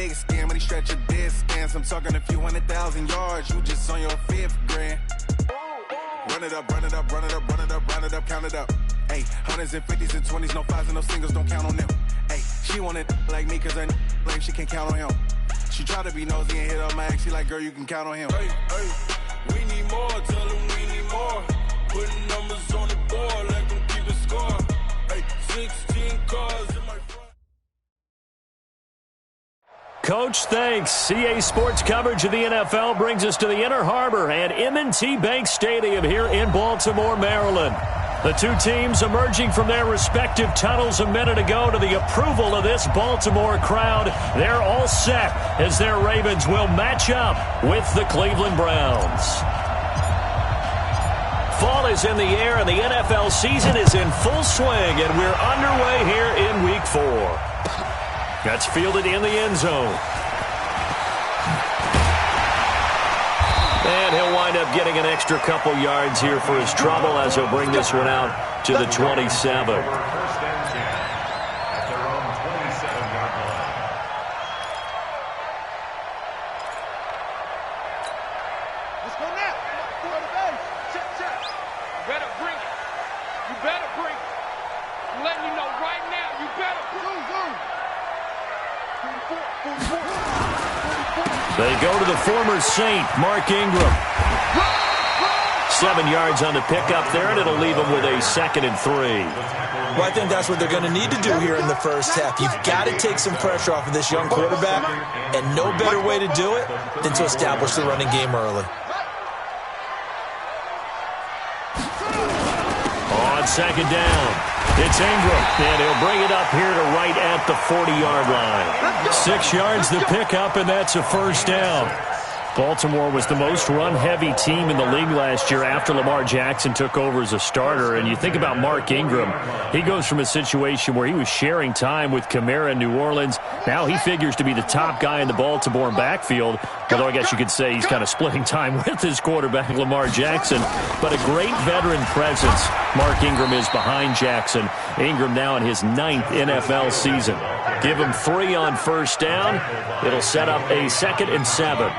leg skin when he stretch your dead scans. I'm talking a few 100,000 yards, you just on your 5th grand. Run it up, run it up, run it up, run it up, run it up, count it up. Hey, hundreds and 50s and 20s, no 5s and no singles, don't count on them. Hey, she want it like me cause her like she can count on him. She try to be nosy and hit her max, she like, girl, you can count on him. Hey, we need more, tell them we need more. Putting numbers on the board, let them keep it score. Hey, 16 cars in my front. Coach, thanks. CA Sports coverage of the NFL brings us to the Inner Harbor at M&T Bank Stadium here in Baltimore, Maryland. The two teams emerging from their respective tunnels a minute ago to the approval of this Baltimore crowd. They're all set as their Ravens will match up with the Cleveland Browns. Fall is in the air and the NFL season is in full swing, and we're underway here in Week 4. That's fielded in the end zone. And he'll wind up getting an extra couple yards here for his trouble as he'll bring this one out to the 27. They go to the former Saint, Mark Ingram. 7 yards on the pickup there, and it'll leave him with a 2nd and 3. Well, I think that's what they're going to need to do here in the first half. You've got to take some pressure off of this young quarterback, and no better way to do it than to establish the running game early. On 2nd down, it's Ingram, and he'll bring it up here to right at the 40-yard line. 6 yards the pickup, and that's a first down. Baltimore was the most run-heavy team in the league last year after Lamar Jackson took over as a starter. And you think about Mark Ingram, he goes from a situation where he was sharing time with Kamara in New Orleans. Now he figures to be the top guy in the Baltimore backfield, although I guess you could say he's kind of splitting time with his quarterback, Lamar Jackson. But a great veteran presence Mark Ingram is behind Jackson. Ingram now in his 9th NFL season. Give him 3 on first down. It'll set up a 2nd and 7.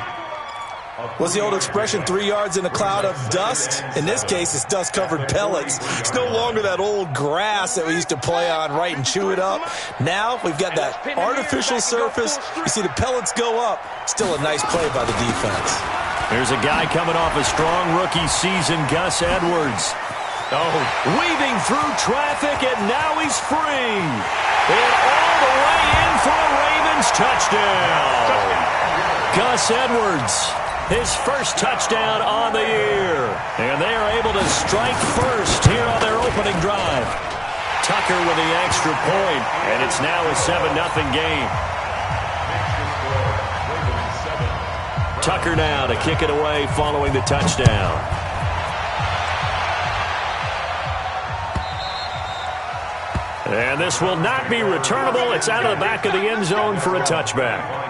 What's the old expression, 3 yards in a cloud of dust? In this case, it's dust-covered pellets. It's no longer that old grass that we used to play on, right, and chew it up. Now we've got that artificial surface. You see the pellets go up. Still a nice play by the defense. There's a guy coming off a strong rookie season, Gus Edwards. Oh, weaving through traffic, and now he's free. And all the way in for a Ravens touchdown. Gus Edwards, his first touchdown on the year. And they are able to strike first here on their opening drive. Tucker with the extra point, and it's now a 7-0 game. Tucker now to kick it away following the touchdown. And this will not be returnable. It's out of the back of the end zone for a touchback.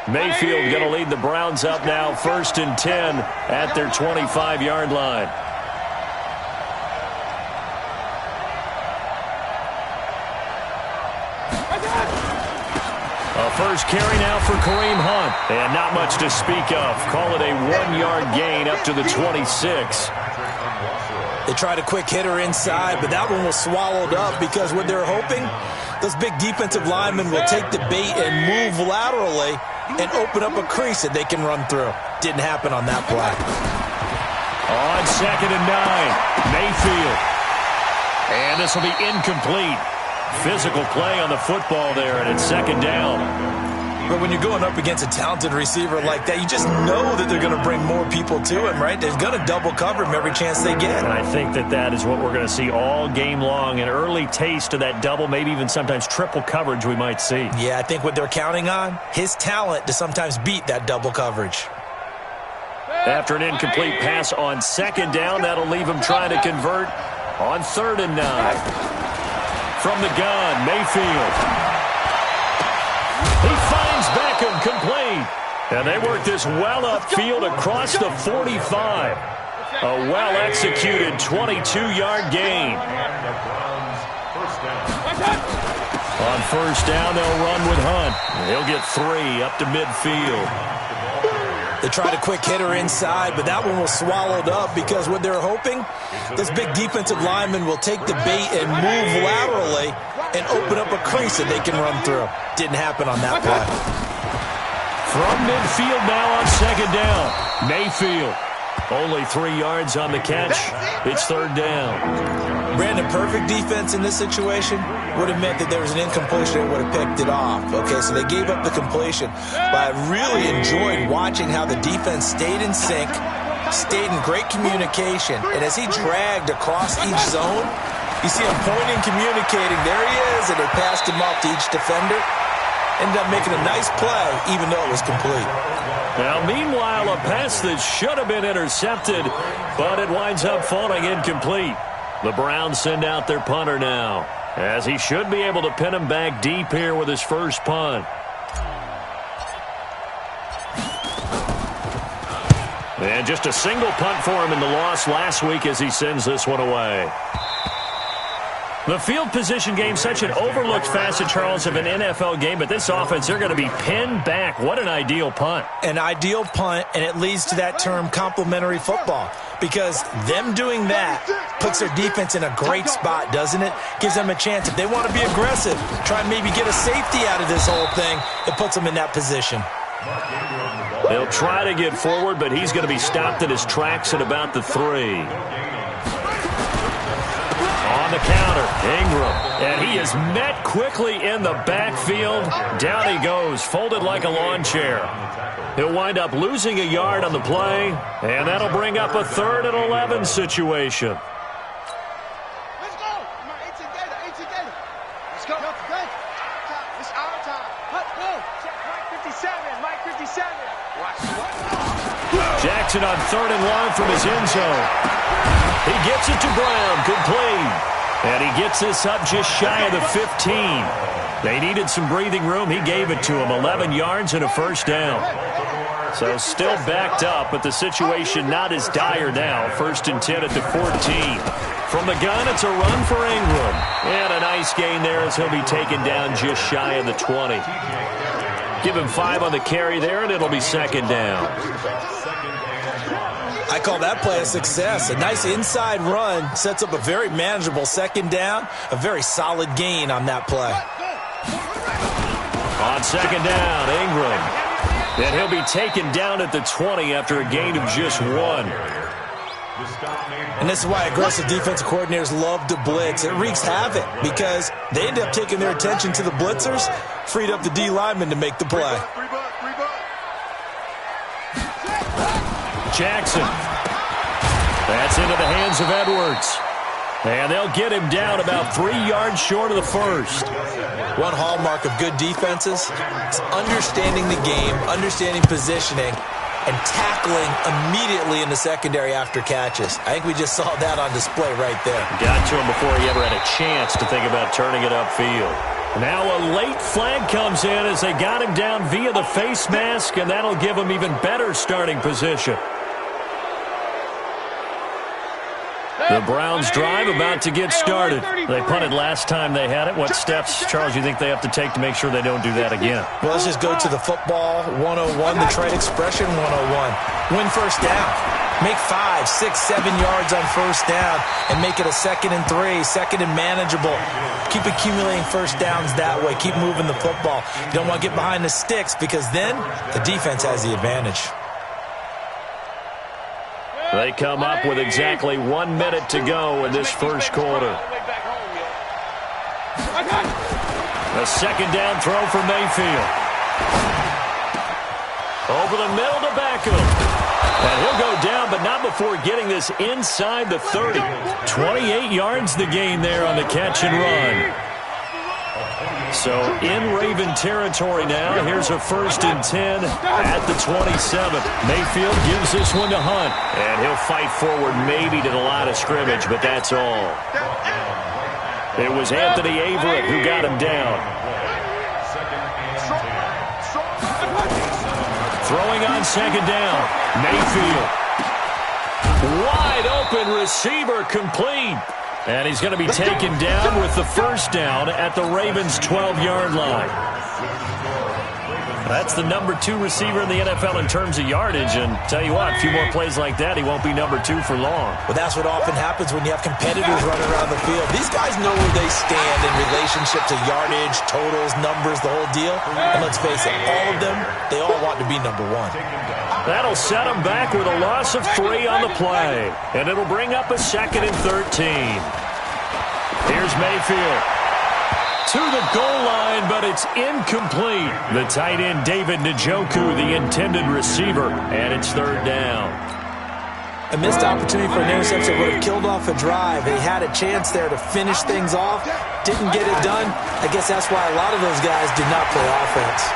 Mayfield going to lead the Browns up now, 1st and 10 at their 25-yard line. A first carry now for Kareem Hunt. And not much to speak of. Call it a 1-yard gain up to the 26. They tried a quick hitter inside, but that one was swallowed up because what they're hoping, those big defensive linemen will take the bait and move laterally and open up a crease that they can run through. Didn't happen on that play. On 2nd and 9, Mayfield. And this will be incomplete. Physical play on the football there, and it's 2nd down. But when you're going up against a talented receiver like that, you just know that they're going to bring more people to him, right? They're going to double cover him every chance they get. And I think that is what we're going to see all game long, an early taste of that double, maybe even sometimes triple coverage we might see. Yeah, I think what they're counting on, his talent to sometimes beat that double coverage. After an incomplete pass on 2nd down, that'll leave him trying to convert on 3rd and 9. From the gun, Mayfield. He finds Beckham complete. And they work this well upfield across the 45. A well-executed 22-yard gain. On first down, they'll run with Hunt. He'll get 3 up to midfield. They tried a quick hitter inside, but that one was swallowed up because what they're hoping, this big defensive lineman will take the bait and move laterally and open up a crease that they can run through. Didn't happen on that play. From midfield now on second down. Mayfield. Only 3 yards on the catch. It's third down. Brandon, perfect defense in this situation would have meant that there was an incompletion and would have picked it off. Okay, so they gave up the completion. But I really enjoyed watching how the defense stayed in sync, stayed in great communication, and as he dragged across each zone, you see him pointing, communicating. There he is, and they passed him off to each defender. Ended up making a nice play, even though it was complete. Now, meanwhile, a pass that should have been intercepted, but it winds up falling incomplete. The Browns send out their punter now, as he should be able to pin him back deep here with his first punt. And just a single punt for him in the loss last week as he sends this one away. The field position game, such an overlooked facet, Charles, of an NFL game, but this offense, they're going to be pinned back. What an ideal punt. An ideal punt, and it leads to that term complementary football, because them doing that puts their defense in a great spot, doesn't it? Gives them a chance. If they want to be aggressive, try and maybe get a safety out of this whole thing, it puts them in that position. They'll try to get forward, but he's going to be stopped in his tracks at about the 3. On the counter, Ingram, and he is met quickly in the backfield. Down he goes, folded like a lawn chair. He'll wind up losing a yard on the play, and that'll bring up a 3rd and 11 situation. Let's go. 18 gator. Let's go. Good. It's our time. Let's go. Mike 57. Watch. Jackson on 3rd and long from his end zone. He gets it to Brown. Good play. And he gets this up just shy of the 15. They needed some breathing room. He gave it to him. 11 yards and a first down. So still backed up, but the situation not as dire now. 1st and 10 at the 14. From the gun, it's a run for Ingram. And a nice gain there as he'll be taken down just shy of the 20. Give him 5 on the carry there, and it'll be second down. I call that play a success. A nice inside run sets up a very manageable second down. A very solid gain on that play. On second down, Ingram. And he'll be taken down at the 20 after a gain of just 1. And this is why aggressive defensive coordinators love to blitz. It wreaks havoc because they end up taking their attention to the blitzers, freed up the D lineman to make the play. Jackson. That's into the hands of Edwards. And they'll get him down about 3 yards short of the first. One hallmark of good defenses is understanding the game, understanding positioning, and tackling immediately in the secondary after catches. I think we just saw that on display right there. Got to him before he ever had a chance to think about turning it upfield. Now a late flag comes in as they got him down via the face mask, and that'll give him even better starting position. The Browns drive about to get started. They punted last time they had it. What steps, Charles, you think they have to take to make sure they don't do that again? Well, let's just go to the football 101, the trade expression 101. Win first down. Make 5, 6, 7 yards on first down and make it a 2nd and 3, 2nd and manageable. Keep accumulating first downs that way. Keep moving the football. You don't want to get behind the sticks because then the defense has the advantage. They come up with exactly 1 minute to go in this first quarter. A second down throw for Mayfield. Over the middle to Beckham. And he'll go down, but not before getting this inside the 30. 28 yards the gain there on the catch and run. So in Raven territory now. Here's a 1st and 10 at the 27. Mayfield gives this one to Hunt. And he'll fight forward maybe to the line of scrimmage, but that's all. It was Anthony Averett who got him down. Throwing on second down. Mayfield. Wide open receiver, complete. And he's going to be taken down with the first down at the Ravens' 12-yard line. That's the number 2 receiver in the NFL in terms of yardage. And tell you what, a few more plays like that, he won't be number 2 for long. Well, that's what often happens when you have competitors running around the field. These guys know where they stand in relationship to yardage, totals, numbers, the whole deal. And let's face it, all of them, they all want to be number 1. That'll set him back with a loss of 3 on the play. And it'll bring up a 2nd and 13. Here's Mayfield. To the goal line, but it's incomplete. The tight end, David Njoku, the intended receiver, and it's 3rd down. A missed opportunity for an interception would have killed off a drive. He had a chance there to finish things off. Didn't get it done. I guess that's why a lot of those guys did not play offense.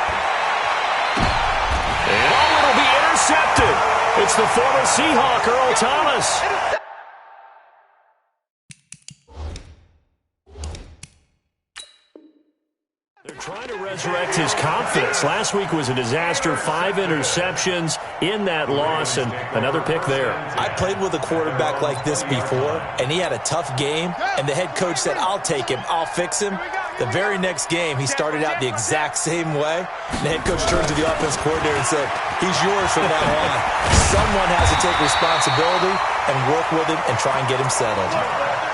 And it'll be intercepted. It's the former Seahawk, Earl Thomas. They're trying to resurrect his confidence. Last week was a disaster. 5 interceptions in that loss, and another pick there. I played with a quarterback like this before, and he had a tough game, and the head coach said, I'll take him, I'll fix him. The very next game, he started out the exact same way. The head coach turned to the offense coordinator and said, he's yours from now on. Someone has to take responsibility and work with him and try and get him settled.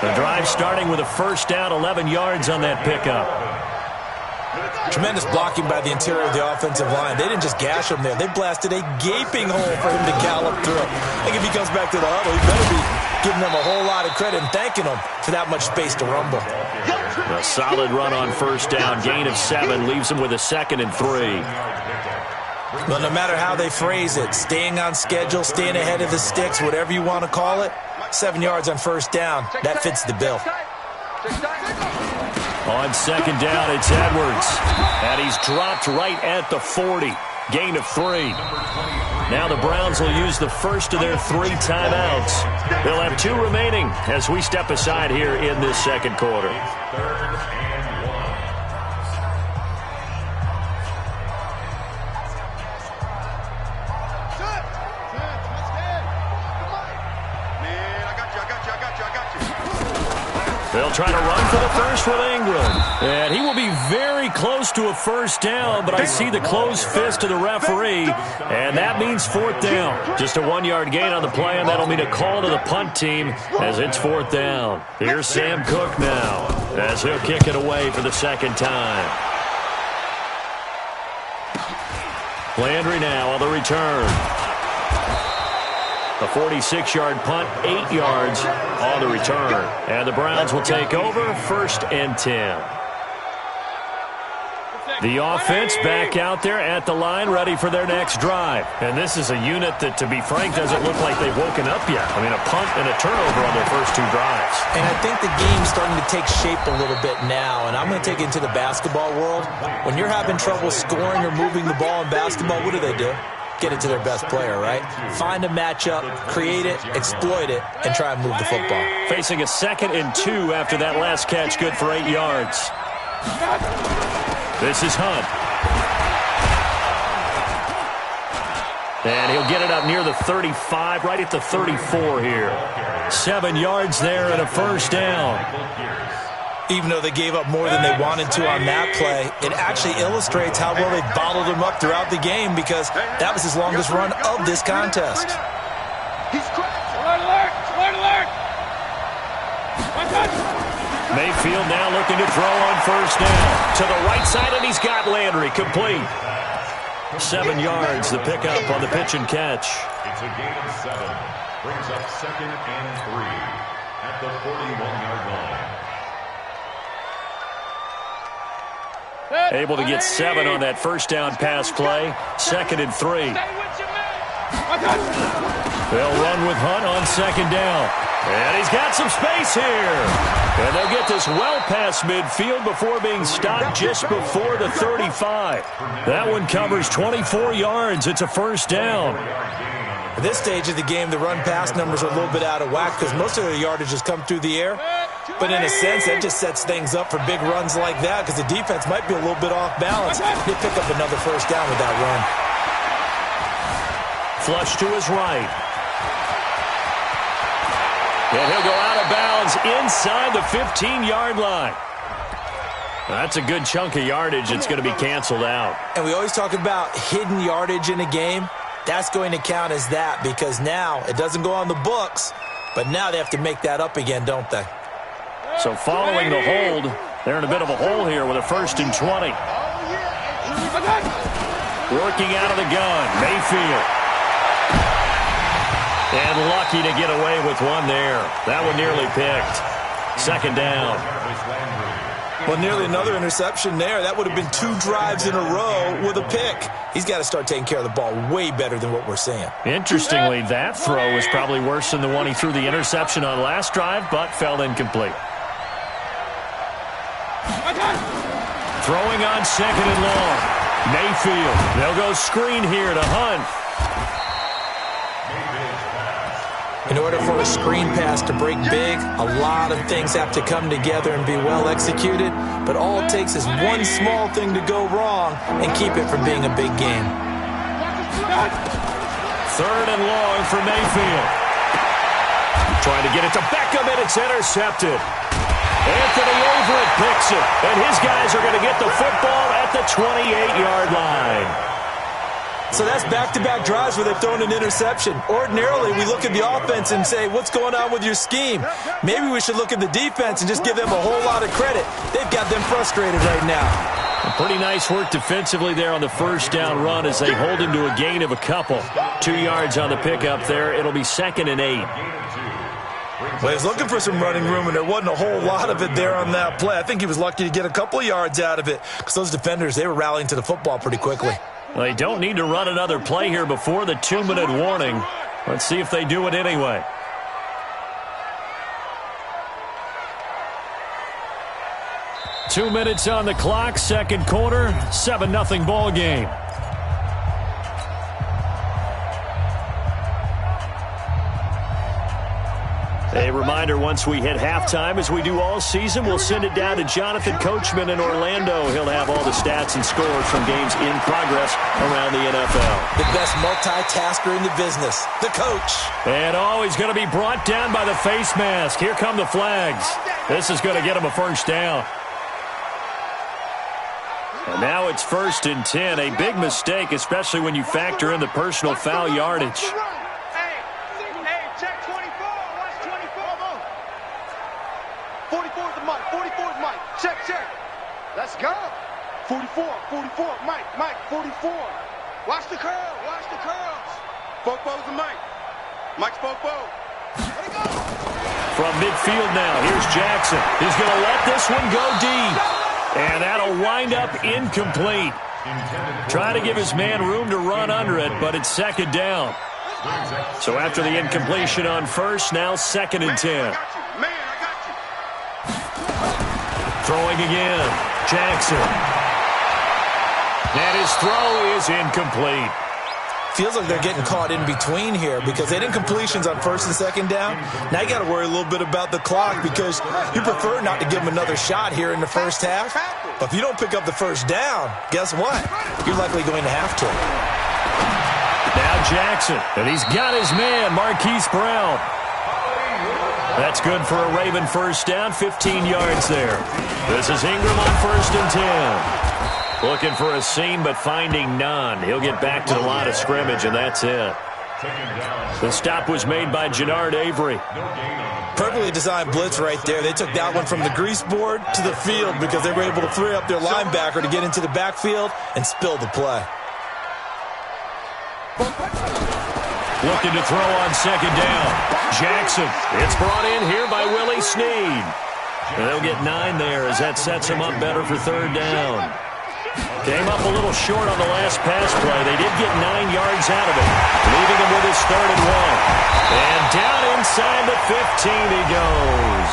The drive starting with a first down, 11 yards on that pickup. Tremendous blocking by the interior of the offensive line. They didn't just gash him there. They blasted a gaping hole for him to gallop through. I think if he comes back to the huddle, he better be giving them a whole lot of credit and thanking them for that much space to rumble. A solid run on first down. Gain of 7 leaves him with a 2nd and 3. Well, no matter how they phrase it, staying on schedule, staying ahead of the sticks, whatever you want to call it, 7 yards on first down, that fits the bill. On second down, it's Edwards. And he's dropped right at the 40. Gain of 3. Now the Browns will use the first of their 3 timeouts. They'll have 2 remaining as we step aside here in this second quarter. They'll try to run for the first with Ingram. And he will be very close to a first down, but I see the closed fist of the referee, and that means 4th down. Just a 1-yard gain on the play, and that'll mean a call to the punt team as it's 4th down. Here's Sam Cook now as he'll kick it away for the 2nd time. Landry now on the return. A 46-yard punt, 8 yards on the return. And the Browns will take over, 1st and 10. The offense back out there at the line, ready for their next drive. And this is a unit that, to be frank, doesn't look like they've woken up yet. I mean, a punt and a turnover on their first 2 drives. And I think the game's starting to take shape a little bit now. And I'm going to take it into the basketball world. When you're having trouble scoring or moving the ball in basketball, what do? Get it to their best player, right? Find a matchup, create it, exploit it, and try and move the football. Facing a 2nd and 2 after that last catch, good for 8 yards. This is Hunt. And he'll get it up near the 35, right at the 34 here. 7 yards there and a first down. Even though they gave up more than they wanted to on that play, it actually illustrates how well they bottled him up throughout the game, because that was his longest run of this contest. He's cracked. Alert! Alert! Mayfield now looking to throw on first down. To the right side, and he's got Landry complete. 7 yards, the pickup on the pitch and catch. It's a gain of 7. Brings up 2nd and 3 at the 41-yard line. Able to get 7 on that first down pass play. 2nd and 3. They'll run with Hunt on second down. And he's got some space here. And they'll get this well past midfield before being stopped just before the 35. That one covers 24 yards. It's a first down. At this stage of the game, the run-pass numbers are a little bit out of whack because most of their yardage has come through the air. But in a sense, that just sets things up for big runs like that because the defense might be a little bit off balance. They pick up another first down with that run. flush to his right. And he'll go out of bounds inside the 15-yard line. That's a good chunk of yardage. It's going to be canceled out. And we always talk about hidden yardage in a game. That's going to count as that because now it doesn't go on the books, but now they have to make that up again, don't they? So following the hold, they're in a bit of a hole here with a 1st and 20. Working out of the gun, Mayfield. And lucky to get away with one there. That one nearly picked. 2nd down. Well, nearly another interception there. That would have been 2 drives in a row with a pick. He's got to start taking care of the ball way better than what we're seeing. Interestingly, that throw was probably worse than the one he threw the interception on last drive, but fell incomplete. Throwing on 2nd and long. Mayfield. They'll go screen here to Hunt. In order for a screen pass to break big, a lot of things have to come together and be well executed, but all it takes is one small thing to go wrong and keep it from being a big game. 3rd and long for Mayfield. Trying to get it to Beckham, and it's intercepted. Anthony Everett picks it, and his guys are going to get the football at the 28-yard line. So that's back-to-back drives where they've thrown an interception. Ordinarily, we look at the offense and say, what's going on with your scheme? Maybe we should look at the defense and just give them a whole lot of credit. They've got them frustrated right now. Pretty nice work defensively there on the 1st down run as they hold him to a gain of a couple. 2 yards on the pickup there. It'll be 2nd and 8. Well, he was looking for some running room, and there wasn't a whole lot of it there on that play. I think he was lucky to get a couple of yards out of it because those defenders, they were rallying to the football pretty quickly. Well, they don't need to run another play here before the 2-minute warning. Let's see if they do it anyway. Two minutes on the clock, 2nd quarter, 7-0 ball game. A reminder, once we hit halftime, as we do all season, we'll send it down to Jonathan Coachman in Orlando. He'll have all the stats and scores from games in progress around the NFL. The best multitasker in the business, the coach. And he's going to be brought down by the face mask. Here come the flags. This is going to get him a 1st down. And now it's 1st and 10. A big mistake, especially when you factor in the personal foul yardage. Let's go. 44, Mike, 44. Watch the curls. Fopo's the Mike. Mike's Fopo. Let it go. From midfield now, here's Jackson. He's going to let this one go deep. And that'll wind up incomplete. Try to give his man room to run under it, but it's 2nd down. So after the incompletion on 1st, now 2nd and 10. Throwing again, Jackson. And his throw is incomplete. Feels like they're getting caught in between here because they didn't completions on 1st and 2nd down. Now you got to worry a little bit about the clock because you prefer not to give them another shot here in the 1st half. But if you don't pick up the 1st down, guess what? You're likely going to have to. Now Jackson, and he's got his man, Marquise Brown. That's good for a Raven 1st down, 15 yards there. This is Ingram on 1st and 10. Looking for a seam, but finding none. He'll get back to the line of scrimmage, and that's it. The stop was made by Jannard Avery. Perfectly designed blitz right there. They took that one from the grease board to the field because they were able to free up their linebacker to get into the backfield and spill the play. Looking to throw on 2nd down. Jackson. It's brought in here by Willie Snead. And they'll get 9 there as that sets him up better for 3rd down. Came up a little short on the last pass play. They did get 9 yards out of it, leaving him with his 3rd and 1. And down inside the 15 he goes.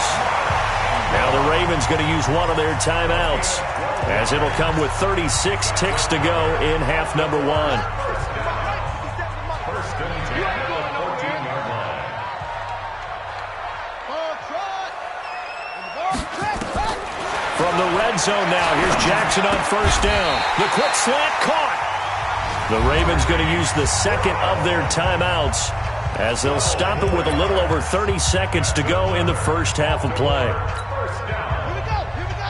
Now the Ravens going to use one of their timeouts as it'll come with 36 ticks to go in half number 1. From the red zone now, here's Jackson on 1st down. The quick slant caught. The Ravens going to use the second of their timeouts as they'll stop it with a little over 30 seconds to go in the first half of play. First down.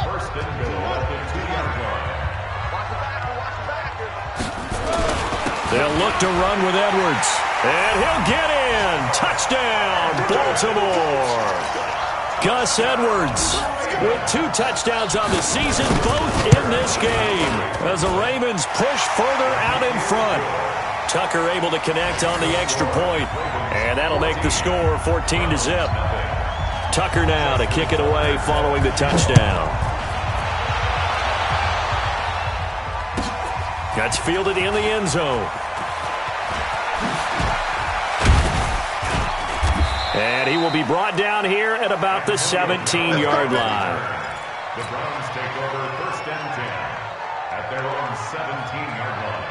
First and goal at the 2-yard line. They'll look to run with Edwards. And he'll get in. Touchdown, Baltimore. Gus Edwards with 2 touchdowns on the season, both in this game, as the Ravens push further out in front. Tucker able to connect on the extra point, and that'll make the score 14-0. Tucker now to kick it away following the touchdown. That's fielded in the end zone. And he will be brought down here at about the 17-yard line. The Browns take over first and 10 at their own 17-yard line.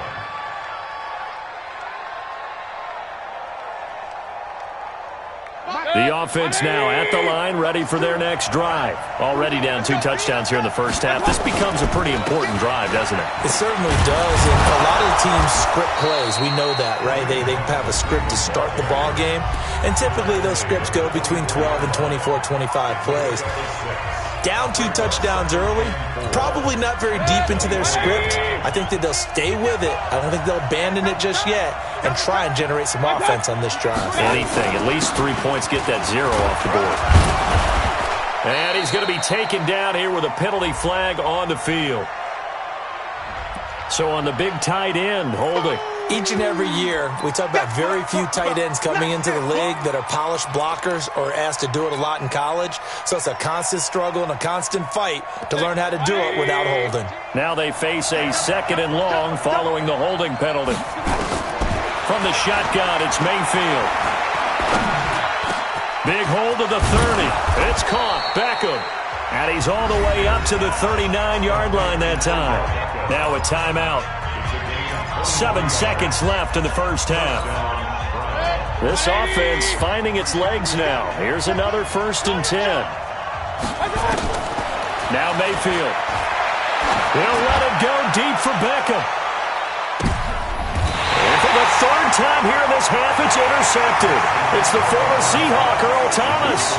The offense now at the line, ready for their next drive. Already down 2 touchdowns here in the first half. This becomes a pretty important drive, doesn't it? It certainly does, and a lot of the teams script plays. We know that, right? They have a script to start the ball game, and typically those scripts go between 12 and 24, 25 plays. Down 2 touchdowns early, probably not very deep into their script. I think that they'll stay with it. I don't think they'll abandon it just yet and try and generate some offense on this drive. Anything, at least 3 points, get that 0 off the board. And he's going to be taken down here with a penalty flag on the field. So on the big tight end, holding. Each and every year, we talk about very few tight ends coming into the league that are polished blockers or asked to do it a lot in college. So it's a constant struggle and a constant fight to learn how to do it without holding. Now they face a 2nd and long following the holding penalty. From the shotgun, it's Mayfield. Big hold of the 30. It's caught. Beckham. And he's all the way up to the 39-yard line that time. Now a timeout. 7 seconds left in the first half. This offense finding its legs now. Here's another 1st and 10. Now Mayfield. He'll let it go deep for Beckham. And for the 3rd time here in this half, it's intercepted. It's the former Seahawk, Earl Thomas.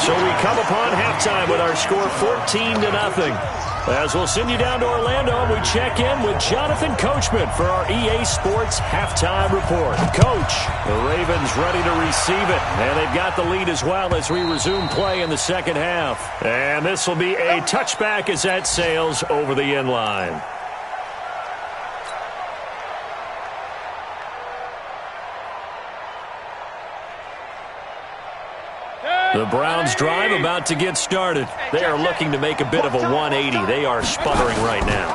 So we come upon halftime with our score 14-0. As we'll send you down to Orlando, we check in with Jonathan Coachman for our EA Sports Halftime Report. Coach, the Ravens ready to receive it, and they've got the lead as well as we resume play in the second half. And this will be a touchback as that sails over the end line. The Browns drive about to get started. They are looking to make a bit of a 180. They are sputtering right now.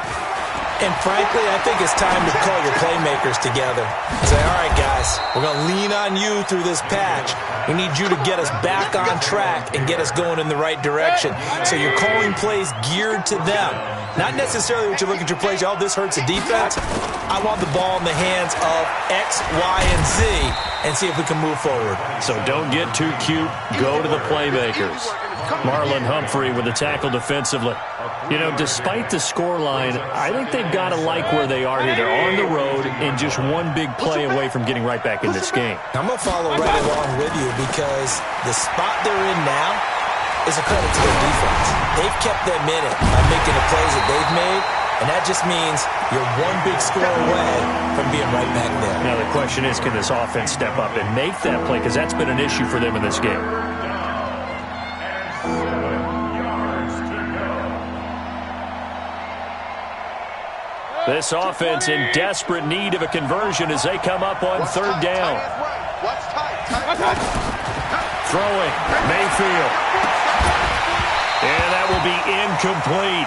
And frankly, I think it's time to call your playmakers together. Say, all right, guys, we're going to lean on you through this patch. We need you to get us back on track and get us going in the right direction. So you're calling plays geared to them. Not necessarily what you look at your plays, oh, this hurts the defense. I want the ball in the hands of X, Y, and Z and see if we can move forward. So don't get too cute. Go to the playmakers. Marlon Humphrey with the tackle defensively. You know, despite the scoreline, I think they've got to like where they are here. They're on the road and just one big play away from getting right back in this game. I'm going to follow right along with you because the spot they're in now is a credit to their defense. They've kept them in it by making the plays that they've made, and that just means you're one big score away from being right back there. Now the question is, can this offense step up and make that play? Because that's been an issue for them in this game. This offense in desperate need of a conversion as they come up on 3rd down. Throwing, Mayfield. And that will be incomplete.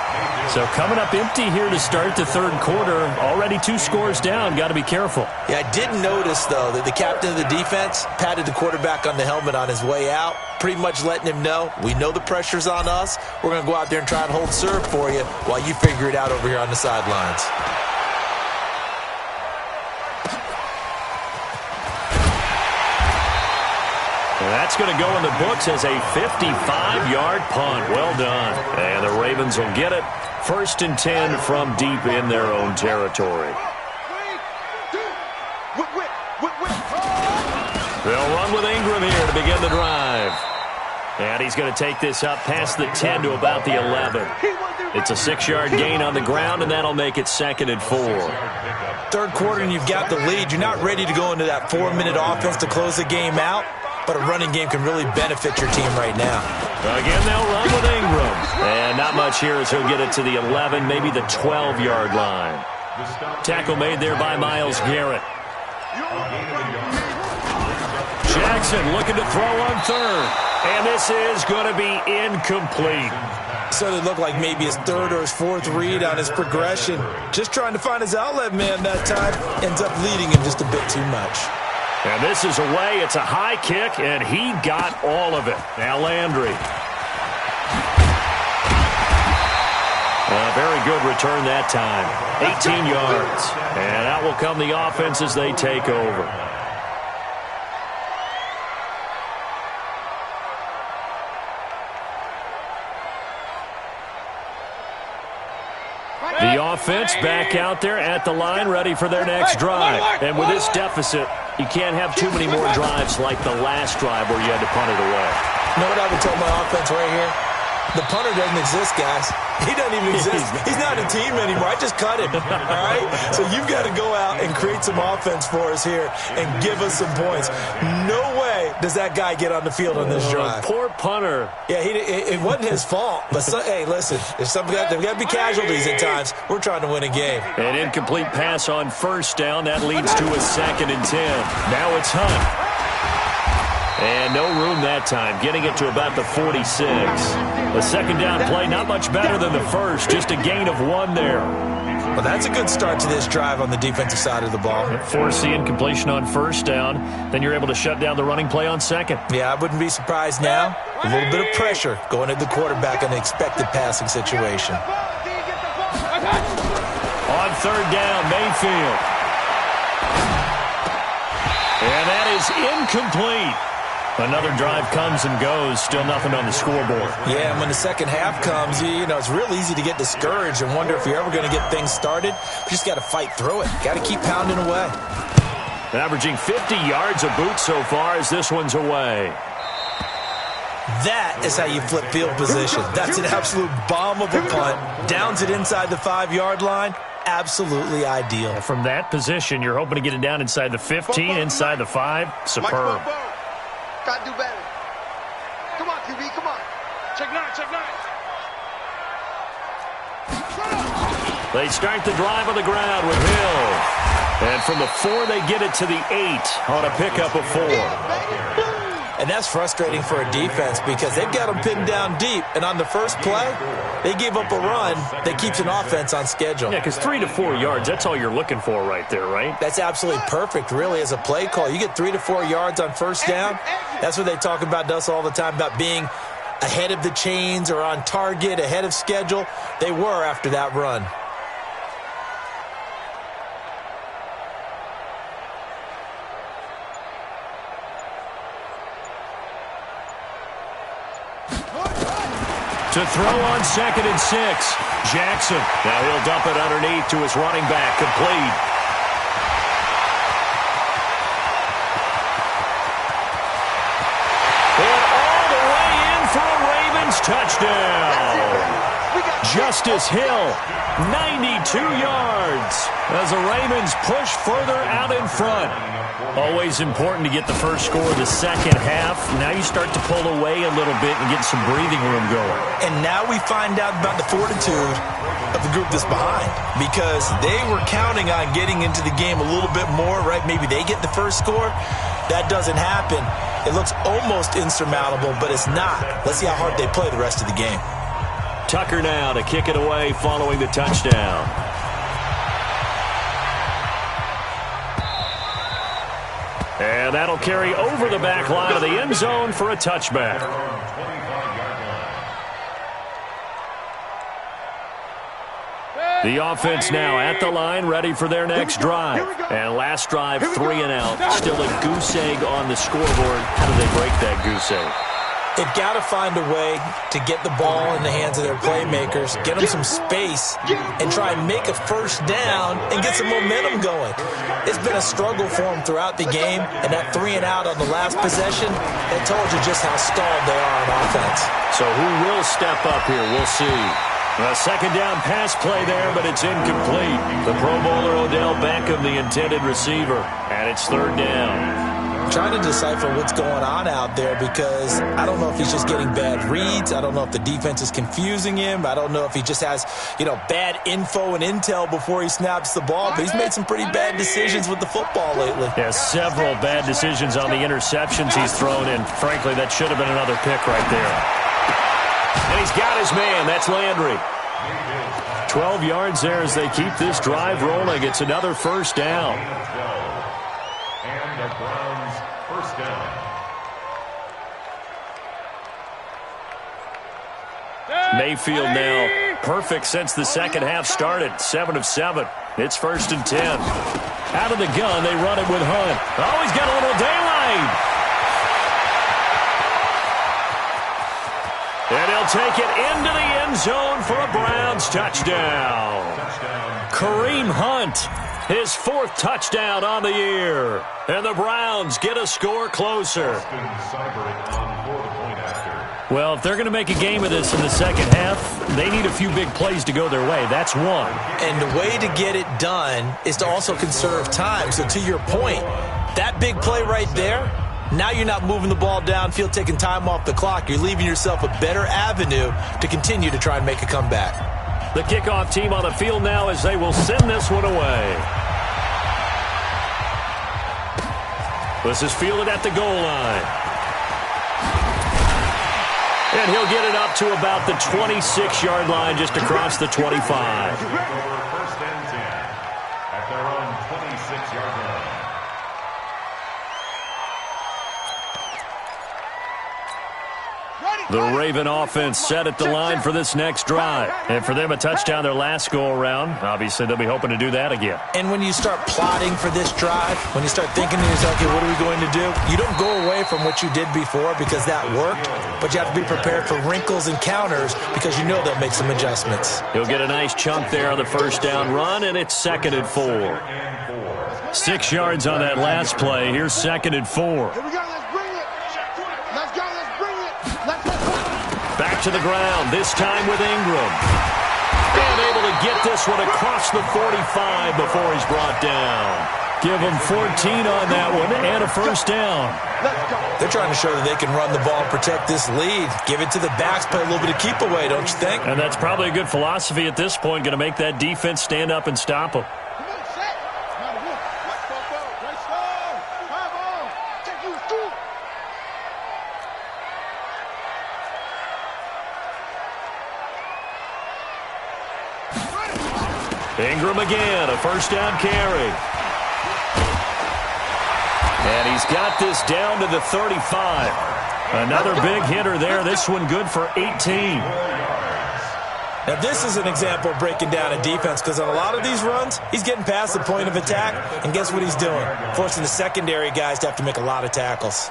So coming up empty here to start the 3rd quarter. Already 2 scores down. Got to be careful. Yeah, I did notice, though, that the captain of the defense patted the quarterback on the helmet on his way out, pretty much letting him know, we know the pressure's on us. We're going to go out there and try and hold serve for you while you figure it out over here on the sidelines. That's going to go in the books as a 55-yard punt. Well done. And the Ravens will get it. 1st and 10 from deep in their own territory. They'll run with Ingram here to begin the drive. And he's going to take this up past the 10 to about the 11. It's a 6-yard gain on the ground, and that'll make it 2nd and 4. Third quarter, and you've got the lead. You're not ready to go into that 4-minute offense to close the game out, but a running game can really benefit your team right now. Again, they'll run with Ingram. And not much here as he'll get it to the 11, maybe the 12-yard line. Tackle made there by Myles Garrett. Jackson looking to throw on third. And this is going to be incomplete. So it looked like maybe his third or his fourth read on his progression. Just trying to find his outlet man that time. Ends up leading him just a bit too much. And this is away. It's a high kick, and he got all of it. Now Landry. A very good return that time. 18 yards. And out will come the offense as they take over. The offense back out there at the line, ready for their next drive. And with this deficit, you can't have too many more drives like the last drive where you had to punt it away. You know what I would tell my offense right here? The punter doesn't exist, guys. He doesn't even exist. He's not a team anymore. I just cut him, all right? So you've got to go out and create some offense for us here and give us some points. No way does that guy get on the field on this drive. Poor punter. Yeah, it wasn't his fault. But, hey, listen, there's got to be casualties at times. We're trying to win a game. An incomplete pass on first down. That leads to a 2nd and 10. Now it's Hunt. And no room that time, getting it to about the 46. The second down play, not much better than the first, just a gain of 1 there. Well, that's a good start to this drive on the defensive side of the ball. Force the incompletion on first down, then you're able to shut down the running play on second. Yeah, I wouldn't be surprised now. A little bit of pressure going at the quarterback in an expected passing situation. On third down, Mayfield. And that is incomplete. Another drive comes and goes, still nothing on the scoreboard. Yeah, and when the second half comes, you know, it's real easy to get discouraged and wonder if you're ever going to get things started. You just got to fight through it. Got to keep pounding away. Averaging 50 yards a boot so far as this one's away. That is how you flip field position. That's an absolute bomb of a punt. Downs it inside the 5-yard line. Absolutely ideal. From that position, you're hoping to get it down inside the 15, inside the 5. Superb. Gotta do better. Come on, QB, come on. Check 9, check 9. They start the drive on the ground with Hill. And from the 4, they get it to the 8 on a pickup of 4. And that's frustrating for a defense because they've got them pinned down deep. And on the first play, they gave up a run that keeps an offense on schedule. Yeah, because 3 to 4 yards, that's all you're looking for right there, right? That's absolutely perfect, really, as a play call. You get 3 to 4 yards on first down. That's what they talk about to us all the time, about being ahead of the chains or on target, ahead of schedule. They were after that run. To throw on 2nd and 6. Jackson. Now he'll dump it underneath to his running back. Complete. And all the way in for a Ravens touchdown. Justice Hill, 92 yards as the Ravens push further out in front. Always important to get the first score of the second half. Now you start to pull away a little bit and get some breathing room going. And now we find out about the fortitude of the group that's behind, because they were counting on getting into the game a little bit more, right? Maybe they get the first score. That doesn't happen. It looks almost insurmountable, but it's not. Let's see how hard they play the rest of the game. Tucker now to kick it away following the touchdown. And that'll carry over the back line of the end zone for a touchback. The offense now at the line, ready for their next drive. And last drive, 3 and out. Still a goose egg on the scoreboard. How do they break that goose egg? They've got to find a way to get the ball in the hands of their playmakers, get them some space, and try and make a first down and get some momentum going. It's been a struggle for them throughout the game, and that 3-and-out on the last possession, that told you just how stalled they are on offense. So who will step up here? We'll see. A second down pass play there, but it's incomplete. The Pro Bowler Odell Beckham, the intended receiver, and it's third down. Trying to decipher what's going on out there because I don't know if he's just getting bad reads. I don't know if the defense is confusing him. I don't know if he just has, bad info and intel before he snaps the ball. But he's made some pretty bad decisions with the football lately. Yeah, several bad decisions on the interceptions he's thrown, and frankly, that should have been another pick right there. And he's got his man. That's Landry. 12 yards there as they keep this drive rolling. It's another first down. And the Browns first down. Mayfield now perfect since the second half started. 7 of 7. It's 1st and 10. Out of the gun, they run it with Hunt. Oh, he's got a little daylight. And he'll take it into the end zone for a Browns touchdown. Kareem Hunt, his 4th touchdown on the year. And the Browns get a score closer. Well, if they're going to make a game of this in the second half, they need a few big plays to go their way. That's one. And the way to get it done is to also conserve time. So to your point, that big play right there, now you're not moving the ball downfield, taking time off the clock. You're leaving yourself a better avenue to continue to try and make a comeback. The kickoff team on the field now as they will send this one away. This is fielded at the goal line. And he'll get it up to about the 26-yard line, just across the 25. First and 10 at their own 26-yard line. The Raven offense set at the line for this next drive. And for them, a touchdown their last go-around. Obviously, they'll be hoping to do that again. And when you start plotting for this drive, when you start thinking to yourself, okay, what are we going to do? You don't go away from what you did before because that worked, but you have to be prepared for wrinkles and counters because you know they'll make some adjustments. He'll get a nice chunk there on the first down run, and it's 2nd and 4. 6 yards on that last play. Here's 2nd and 4. Here we go. Let's bring it. Let's go. Let's bring it. Let's go. Back to the ground, this time with Ingram. And able to get this one across the 45 before he's brought down. Give him 14 on that one and a first down. They're trying to show that they can run the ball and protect this lead. Give it to the backs, play a little bit of keep away, don't you think? And that's probably a good philosophy at this point, going to make that defense stand up and stop him. Ingram again, a first down carry. And he's got this down to the 35. Another big hitter there. This one good for 18. Now, this is an example of breaking down a defense because on a lot of these runs, he's getting past the point of attack, and guess what he's doing? Forcing the secondary guys to have to make a lot of tackles.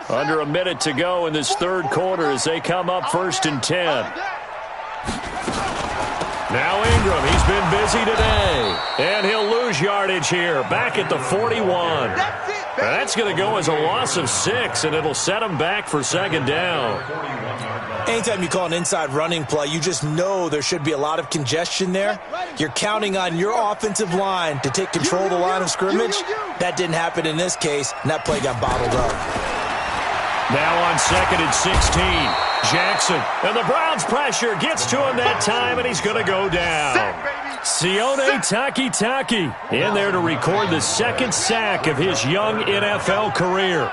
Under a minute to go in this third quarter as they come up 1st and 10. Now Ingram, he's been busy today. And he'll lose yardage here, back at the 41. That's going to go as a loss of 6, and it'll set him back for 2nd down. Anytime you call an inside running play, you just know there should be a lot of congestion there. You're counting on your offensive line to take control of the line of scrimmage. That didn't happen in this case, and that play got bottled up. Now on 2nd and 16, Jackson. And the Browns pressure gets to him that time, and he's going to go down. Sione Takitaki in there to record the 2nd sack of his young NFL career.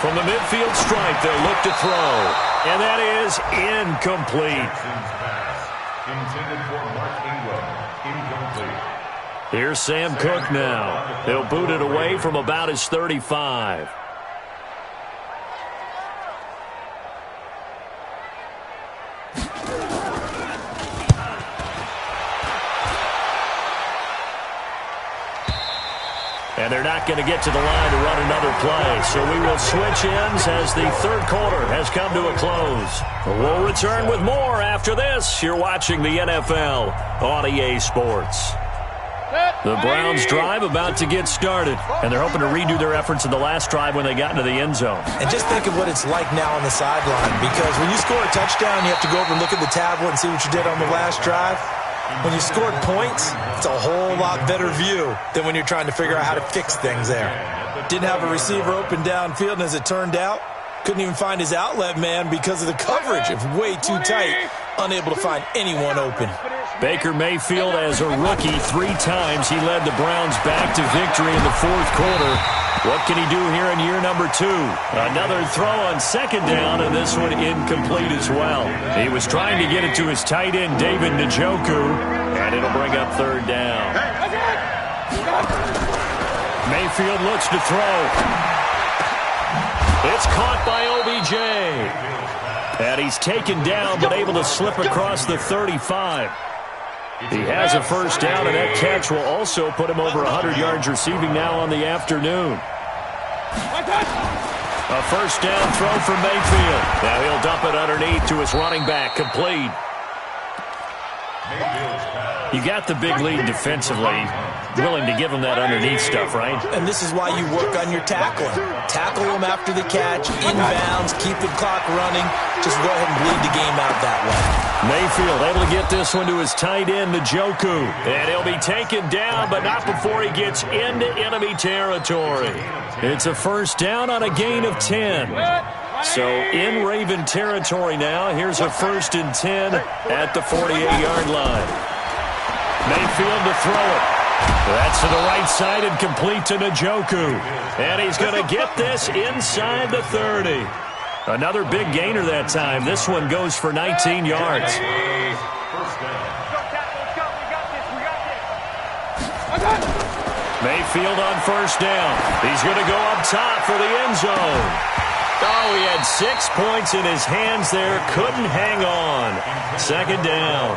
From the midfield stripe, they'll look to throw. And that is incomplete. Intended for Mark Ingram. Incomplete. Here's Sam Cook now. He'll boot it away from about his 35. And they're not going to get to the line to run another play. So we will switch ends as the third quarter has come to a close. We'll return with more after this. You're watching the NFL on EA Sports. The Browns drive about to get started, and they're hoping to redo their efforts in the last drive when they got into the end zone. And just think of what it's like now on the sideline, because when you score a touchdown, you have to go over and look at the tablet and see what you did on the last drive. When you scored points, it's a whole lot better view than when you're trying to figure out how to fix things there. Didn't have a receiver open downfield, and as it turned out, couldn't even find his outlet man because of the coverage. It's way too tight, unable to find anyone open. Baker Mayfield, as a rookie, 3 times he led the Browns back to victory in the fourth quarter. What can he do here in year number 2? Another throw on second down, and this one incomplete as well. He was trying to get it to his tight end, David Njoku, and it'll bring up third down. Mayfield looks to throw. It's caught by OBJ. And he's taken down, but able to slip across the 35. He has a first down, and that catch will also put him over 100 yards receiving now on the afternoon. A first down throw from Mayfield. Now he'll dump it underneath to his running back, complete. You got the big lead defensively. Willing to give him that underneath stuff, right? And this is why you work on your tackling. Tackle him after the catch, inbounds, keep the clock running. Just go ahead and bleed the game out that way. Mayfield able to get this one to his tight end, Njoku. And he'll be taken down, but not before he gets into enemy territory. It's a first down on a gain of 10. So in Raven territory now, here's a 1st and 10 at the 48-yard line. Mayfield to throw it. That's to the right side and complete to Njoku. And he's going to get this inside the 30. Another big gainer that time. This one goes for 19 yards. Mayfield on first down. He's going to go up top for the end zone. Oh, he had 6 points in his hands there. Couldn't hang on. Second down.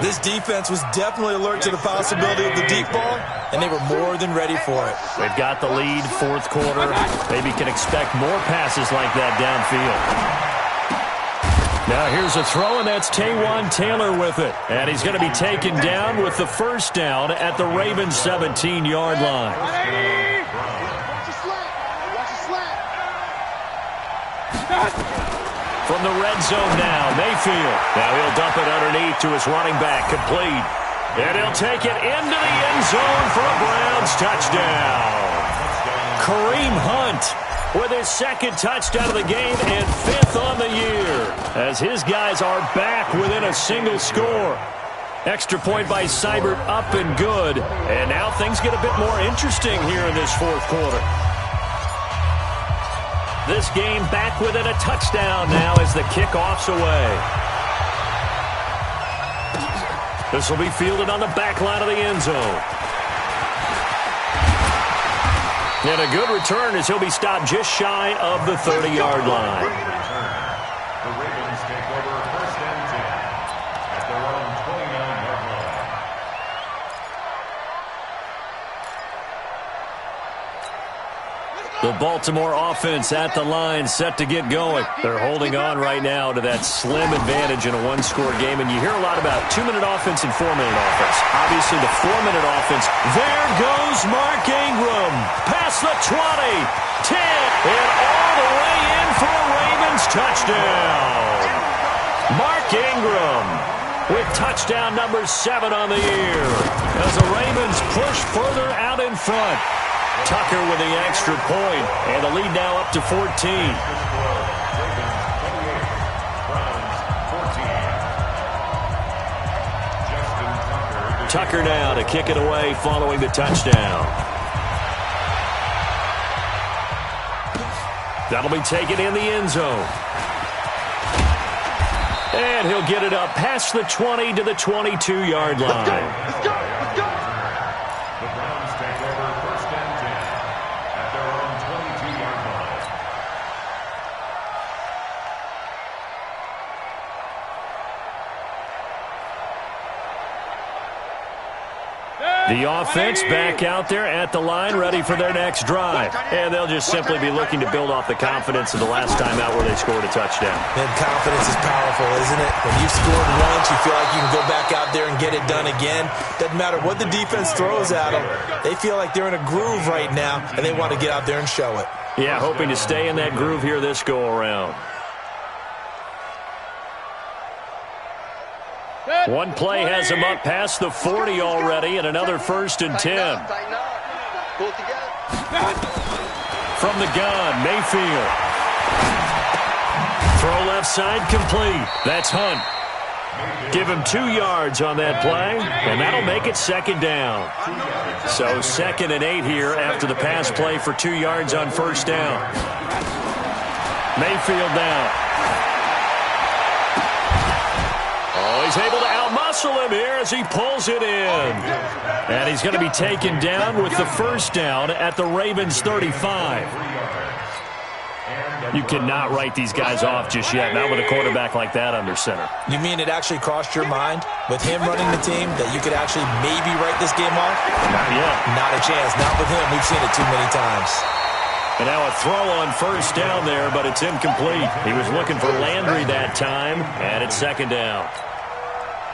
This defense was definitely alert to the possibility of the deep ball, and they were more than ready for it. They've got the lead, fourth quarter. Maybe can expect more passes like that downfield. Now here's a throw, and that's Taywan Taylor with it. And he's going to be taken down with the first down at the Ravens' 17-yard line. From the red zone now, Mayfield. Now he'll dump it underneath to his running back, complete. And he'll take it into the end zone for a Browns touchdown. Kareem Hunt with his 2nd touchdown of the game and 5th on the year, as his guys are back within a single score. Extra point by Seibert, up and good. And now things get a bit more interesting here in this fourth quarter. This game back within a touchdown now as the kickoff's away. This will be fielded on the back line of the end zone. And a good return as he'll be stopped just shy of the 30-yard line. The Ravens take over 1st and 10 at their own 29-yard line. The Baltimore offense at the line, set to get going. They're holding on right now to that slim advantage in a one-score game, and you hear a lot about 2-minute offense and 4-minute offense. Obviously, the 4-minute offense. There goes Mark Ingram. Past the 20, 10, and all the way in for a Ravens touchdown. Mark Ingram with touchdown number 7 on the year as the Ravens push further out in front. Tucker with the extra point, and the lead now up to 14. Tucker now to kick it away following the touchdown. That'll be taken in the end zone. And he'll get it up past the 20 to the 22-yard line. Let's go! The Browns take over 1st and 10 at their own 22-yard line. The offense back out there at the line, ready for their next drive. And they'll just simply be looking to build off the confidence of the last time out where they scored a touchdown. And confidence is powerful, isn't it? When you've scored once, you feel like you can go back out there and get it done again. Doesn't matter what the defense throws at them. They feel like they're in a groove right now, and they want to get out there and show it. Yeah, hoping to stay in that groove here this go-around. One play has him up past the 40 already, and another 1st and 10. From the gun, Mayfield. Throw left side complete. That's Hunt. Give him 2 yards on that play, and that'll make it 2nd down. So 2nd and 8 here after the pass play for 2 yards on 1st down. Mayfield down. Oh, he's able to outmuscle him here as he pulls it in. And he's going to be taken down with the 1st down at the Ravens 35. You cannot write these guys off just yet, not with a quarterback like that under center. You mean it actually crossed your mind with him running the team that you could actually maybe write this game off? Not yet. Not a chance. Not with him. We've seen it too many times. And now a throw on 1st down there, but it's incomplete. He was looking for Landry that time, and it's 2nd down.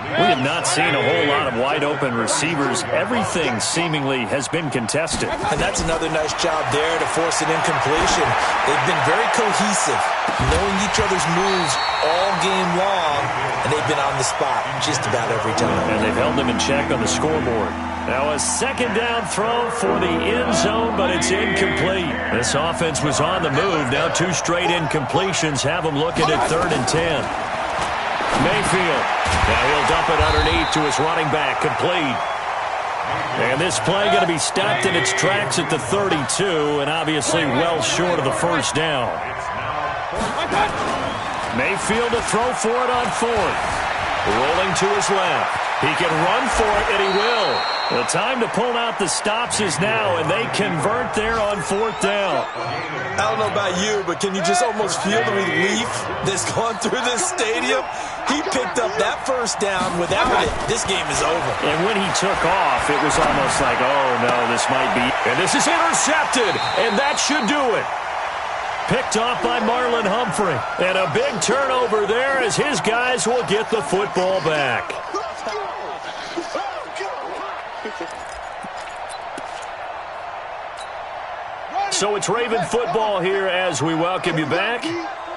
We have not seen a whole lot of wide-open receivers. Everything seemingly has been contested. And that's another nice job there to force an incompletion. They've been very cohesive, knowing each other's moves all game long, and they've been on the spot just about every time. And they've held them in check on the scoreboard. Now a 2nd down throw for the end zone, but it's incomplete. This offense was on the move. Now 2 straight incompletions have them looking at 3rd and 10. Mayfield. Now he'll dump it underneath to his running back, complete. And this play going to be stopped in its tracks at the 32, and obviously well short of the 1st down. Mayfield to throw for it on 4th. Rolling to his left. He can run for it, and he will. The time to pull out the stops is now, and they convert there on 4th down. I don't know about you, but can you just almost feel the relief that's gone through this stadium? He picked up that 1st down. Without it, this game is over. And when he took off, it was almost like, oh, no, this might be. And this is intercepted, and that should do it. Picked off by Marlon Humphrey. And a big turnover there as his guys will get the football back. So it's Raven football here as we welcome you back.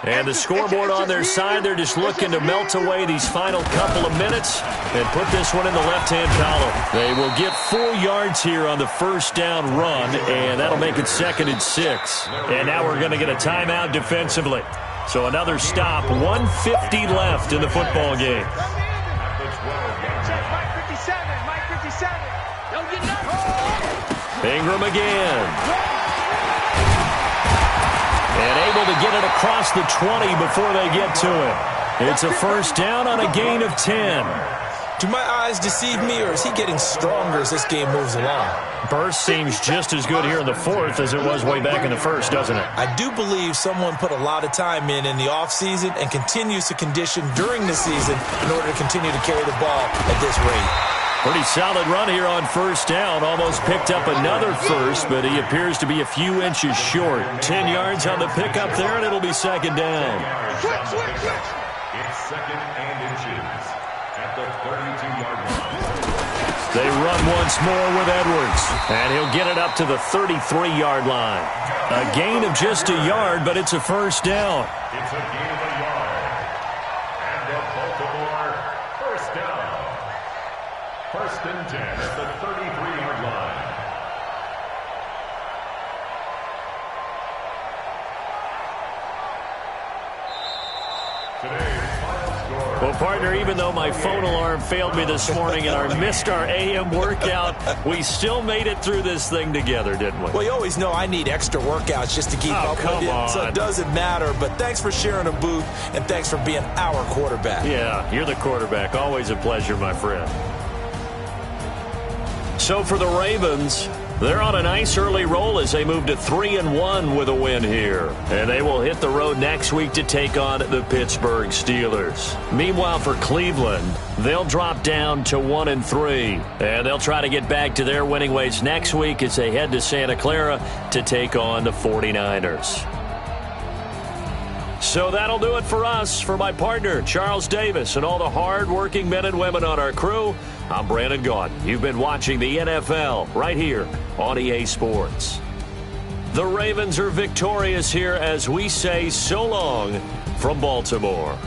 And the scoreboard on their side, they're just looking to melt away these final couple of minutes and put this one in the left-hand column. They will get 4 yards here on the 1st down run, and that'll make it 2nd and 6. And now we're going to get a timeout defensively. So another stop, 1:50 left in the football game. Ingram again. And able to get it across the 20 before they get to it. It's a 1st down on a gain of 10. Do my eyes deceive me, or is he getting stronger as this game moves along? Burst seems just as good here in the 4th as it was way back in the 1st, doesn't it? I do believe someone put a lot of time in the offseason and continues to condition during the season in order to continue to carry the ball at this rate. Pretty solid run here on 1st down. Almost picked up another 1st, but he appears to be a few inches short. 10 yards on the pickup there, and it'll be 2nd down. It's 2nd and inches at the 32-yard line. They run once more with Edwards, and he'll get it up to the 33-yard line. A gain of just a yard, but it's a 1st down. It's a gain of a yard. And a Baltimore 1st down. 1st and 10 at the 33-yard line. Today's final score. Well, partner, even though my phone alarm failed me this morning and I missed our AM workout, we still made it through this thing together, didn't we? Well, you always know I need extra workouts just to keep up with you, so it doesn't matter. But thanks for sharing a booth, and thanks for being our quarterback. Yeah, you're the quarterback. Always a pleasure, my friend. So for the Ravens, They're on a nice early roll as they move to 3-1 with a win here. And they will hit the road next week to take on the Pittsburgh Steelers. Meanwhile, for Cleveland, they'll drop down to 1-3. And they'll try to get back to their winning ways next week as they head to Santa Clara to take on the 49ers. So that'll do it for us. For my partner, Charles Davis, and all the hard-working men and women on our crew, I'm Brandon Gaudin. You've been watching the NFL right here on EA Sports. The Ravens are victorious here as we say so long from Baltimore.